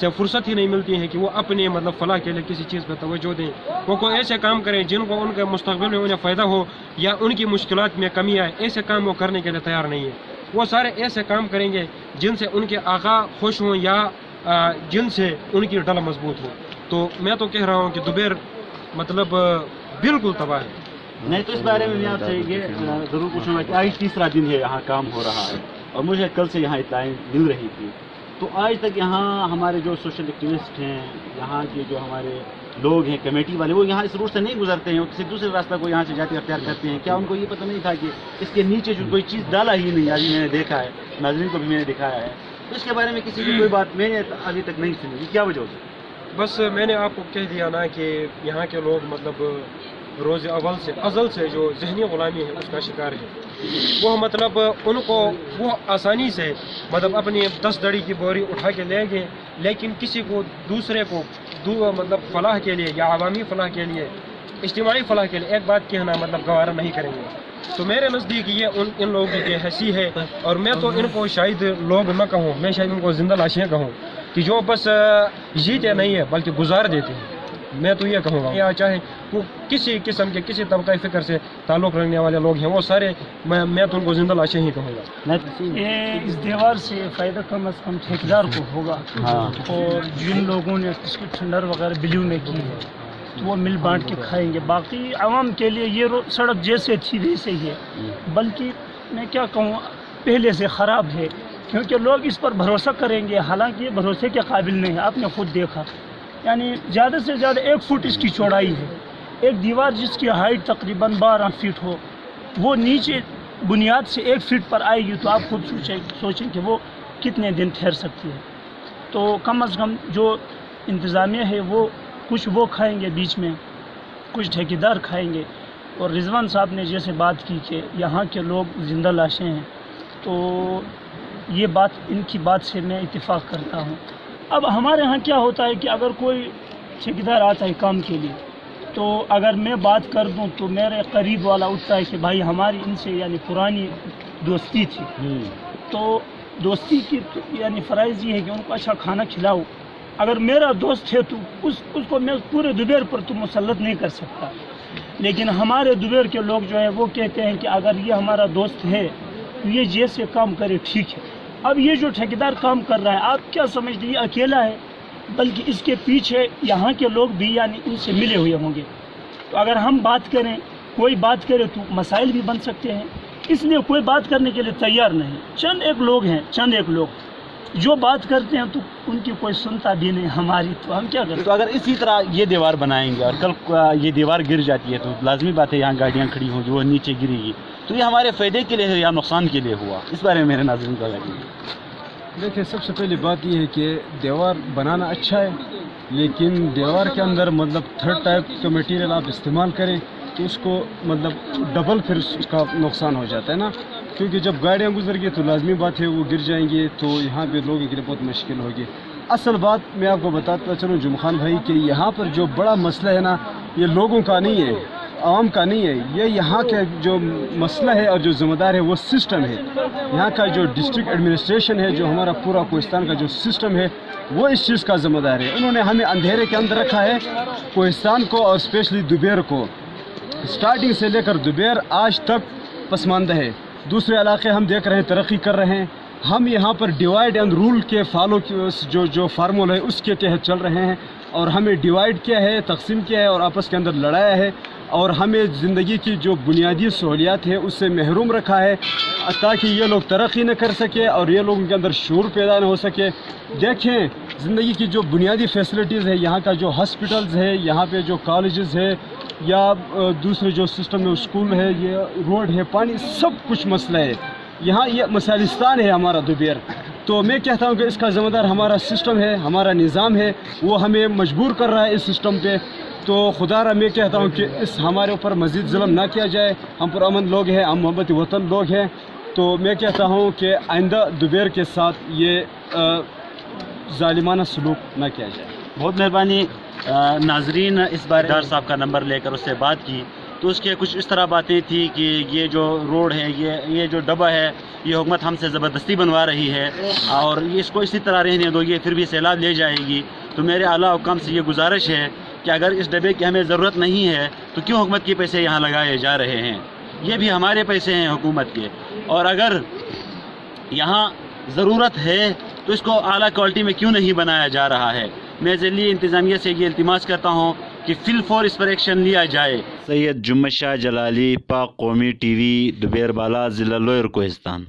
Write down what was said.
سے فرصت ہی نہیں ملتی ہے کہ وہ اپنے مطلب فلاح کے لیے کسی چیز پہ توجہ دیں، وہ کوئی ایسے کام کریں جن کو ان کے مستقبل میں انہیں فائدہ ہو یا ان کی مشکلات میں کمی آئے، ایسے کام وہ کرنے کے لیے تیار نہیں ہے۔ وہ سارے ایسے کام کریں گے جن سے ان کے آقا خوش ہوں یا جن سے ان کی ڈل مضبوط ہو۔ تو میں تو کہہ رہا ہوں کہ دوبیر مطلب بالکل تباہ ہے۔ نہیں تو اس بارے میں آپ سے یہ ضرور پوچھوں گا کہ آج تیسرا دن ہے یہاں کام ہو رہا ہے اور مجھے کل سے یہاں اطلاعیں مل رہی تھی، تو آج تک یہاں ہمارے جو سوشل ایکٹیوسٹ ہیں، یہاں کے جو ہمارے لوگ ہیں کمیٹی والے، وہ یہاں اس روٹ سے نہیں گزرتے ہیں، وہ کسی دوسرے راستہ کو یہاں سے جاتے اختیار کرتے ہیں؟ کیا ان کو یہ پتہ نہیں تھا کہ اس کے نیچے جو کوئی چیز ڈالا ہی نہیں؟ آج میں نے دیکھا ہے، ناظرین کو بھی میں نے دکھایا ہے، تو اس کے بارے میں کسی کی کوئی بات میں نے ابھی تک نہیں سنی، کیا وجہ ہوتی؟ بس میں نے آپ کو کہہ دیا نا کہ یہاں کے لوگ مطلب روز ازل سے جو ذہنی غلامی ہے اس کا شکار ہے۔ وہ مطلب ان کو وہ آسانی سے مطلب اپنی 10 دڑی کی بوری اٹھا کے لیں گے، لیکن کسی کو دوسرے کو مطلب فلاح کے لیے یا عوامی فلاح کے لیے، اجتماعی فلاح کے لیے ایک بات کہنا مطلب گوارا نہیں کریں گے۔ تو میرے نزدیک یہ ان لوگوں کی حیثی ہے، اور میں تو ان کو شاید لوگ نہ کہوں، میں شاید ان کو زندہ لاشیں کہوں کہ جو بس جیتے نہیں ہے بلکہ گزار دیتے ہیں۔ میں تو یہ کہوں گا، یا چاہے وہ کسی قسم کے کسی طبقہ فکر سے تعلق رکھنے والے لوگ ہیں، وہ سارے میں تو ان کو زندہ لاشیں ہی کہوں گا۔ یہ اس دیوار سے فائدہ کم از کم ٹھیکیدار کو ہوگا، اور جن لوگوں نے اس کی ٹھنڈر وغیرہ بلیو میں کی ہے تو وہ مل بانٹ کے کھائیں گے۔ باقی عوام کے لیے یہ سڑک جیسے تھی ویسے ہی ہے، بلکہ میں کیا کہوں پہلے سے خراب ہے، کیونکہ لوگ اس پر بھروسہ کریں گے، حالانکہ یہ بھروسے کے قابل نہیں ہے۔ آپ نے خود دیکھا، یعنی زیادہ سے زیادہ 1 فٹ اس کی چوڑائی ہے، ایک دیوار جس کی ہائٹ تقریباً 12 فٹ ہو، وہ نیچے بنیاد سے 1 فٹ پر آئے گی، تو آپ خود سوچیں کہ وہ کتنے دن ٹھہر سکتی ہے۔ تو کم از کم جو انتظامیہ ہے وہ کچھ وہ کھائیں گے بیچ میں، کچھ ٹھیکیدار کھائیں گے۔ اور رضوان صاحب نے جیسے بات کی کہ یہاں کے لوگ زندہ لاشیں ہیں، تو یہ بات ان کی بات سے میں اتفاق کرتا ہوں۔ اب ہمارے ہاں کیا ہوتا ہے کہ اگر کوئی ٹھیکیدار آتا ہے کام کے لیے، تو اگر میں بات کر دوں تو میرے قریب والا اٹھتا ہے کہ بھائی ہماری ان سے یعنی پرانی دوستی تھی، تو دوستی کی یعنی فرائض یہ ہے کہ ان کو اچھا کھانا کھلاؤ۔ اگر میرا دوست ہے تو اس کو میں پورے دوبیر پر تو مسلط نہیں کر سکتا، لیکن ہمارے دوبیر کے لوگ جو ہے وہ کہتے ہیں کہ اگر یہ ہمارا دوست ہے تو یہ جیسے کام کرے ٹھیک ہے۔ اب یہ جو ٹھیکیدار کام کر رہا ہے، آپ کیا سمجھتے ہیں یہ اکیلا ہے؟ بلکہ اس کے پیچھے یہاں کے لوگ بھی یعنی ان سے ملے ہوئے ہوں گے۔ تو اگر ہم بات کریں، کوئی بات کرے تو مسائل بھی بن سکتے ہیں، اس لیے کوئی بات کرنے کے لیے تیار نہیں۔ چند ایک لوگ جو بات کرتے ہیں تو ان کی کوئی سنتا بھی نہیں ہماری، تو ہم کیا کریں؟ تو اگر اسی طرح یہ دیوار بنائیں گے اور کل یہ دیوار گر جاتی ہے تو لازمی بات ہے یہاں گاڑیاں کھڑی ہوں گی، وہ نیچے گرے گی، تو یہ ہمارے فائدے کے لیے ہے یا نقصان کے لیے ہوا؟ اس بارے میں میرے ناظرین کا لگے۔ دیکھیں، سب سے پہلی بات یہ ہے کہ دیوار بنانا اچھا ہے، لیکن دیوار کے اندر مطلب 3rd ٹائپ کا میٹیریل آپ استعمال کریں تو اس کو مطلب ڈبل پھر اس کا نقصان ہو جاتا ہے نا، کیونکہ جب گاڑیاں گزر گئی تو لازمی بات ہے وہ گر جائیں گے، تو یہاں پہ لوگوں کے لیے بہت مشکل ہوگی۔ اصل بات میں آپ کو بتاتا چلوں جمعہ خان بھائی کہ یہاں پر جو بڑا مسئلہ ہے نا، یہ لوگوں کا نہیں ہے، عوام کا نہیں ہے، یہ یہاں کے جو مسئلہ ہے اور جو ذمہ دار ہے وہ سسٹم ہے۔ یہاں کا جو ڈسٹرکٹ ایڈمنسٹریشن ہے، جو ہمارا پورا کوہستان کا جو سسٹم ہے، وہ اس چیز کا ذمہ دار ہے۔ انہوں نے ہمیں اندھیرے کے اندر رکھا ہے، کوہستان کو اور اسپیشلی دوبیر کو، سٹارٹنگ سے لے کر دوبیر آج تک پسماندہ ہے۔ دوسرے علاقے ہم دیکھ رہے ہیں ترقی کر رہے ہیں، ہم یہاں پر ڈیوائڈ اینڈ رول کے فالو جو فارمولا ہے اس کے تحت چل رہے ہیں، اور ہمیں ڈیوائڈ کیا ہے، تقسیم کیا ہے اور آپس کے اندر لڑایا ہے، اور ہمیں زندگی کی جو بنیادی سہولیات ہے اس سے محروم رکھا ہے تاکہ یہ لوگ ترقی نہ کر سکے اور یہ لوگوں کے اندر شعور پیدا نہ ہو سکے۔ دیکھیں زندگی کی جو بنیادی فیسلٹیز ہے، یہاں کا جو ہاسپٹلز ہے، یہاں پہ جو کالجز ہے یا دوسرے جو سسٹم میں اسکول ہے، یہ روڈ ہے، پانی، سب کچھ مسئلہ ہے۔ یہاں یہ مسالستان ہے ہمارا دوبیر، تو میں کہتا ہوں کہ اس کا ذمہ دار ہمارا سسٹم ہے، ہمارا نظام ہے، وہ ہمیں مجبور کر رہا ہے اس سسٹم پہ۔ تو خدا را میں کہتا ہوں کہ اس ہمارے اوپر مزید ظلم نہ کیا جائے، ہم پرامن لوگ ہیں، ہم محبت وطن لوگ ہیں، تو میں کہتا ہوں کہ آئندہ دوبیر کے ساتھ یہ ظالمانہ سلوک نہ کیا جائے۔ بہت مہربانی۔ ناظرین اس بار ڈار صاحب کا نمبر لے کر اس سے بات کی تو اس کے کچھ اس طرح باتیں تھی کہ یہ جو روڈ ہے یہ جو ڈبہ ہے یہ حکومت ہم سے زبردستی بنوا رہی ہے اور اس کو اسی طرح رہنے دو، یہ پھر بھی سیلاب لے جائے گی۔ تو میرے اعلیٰ حکام سے یہ گزارش ہے کہ اگر اس ڈبے کی ہمیں ضرورت نہیں ہے تو کیوں حکومت کے پیسے یہاں لگائے جا رہے ہیں؟ یہ بھی ہمارے پیسے ہیں حکومت کے، اور اگر یہاں ضرورت ہے تو اس کو اعلیٰ کوالٹی میں کیوں نہیں بنایا جا رہا ہے؟ میں ذیلی انتظامیہ سے یہ التماس کرتا ہوں کہ فی الفور اس پر ایکشن لیا جائے۔ سید جمعہ شاہ جلالی، پاک قومی ٹی وی، دوبیر بالا، ضلع لوئر کوہستان۔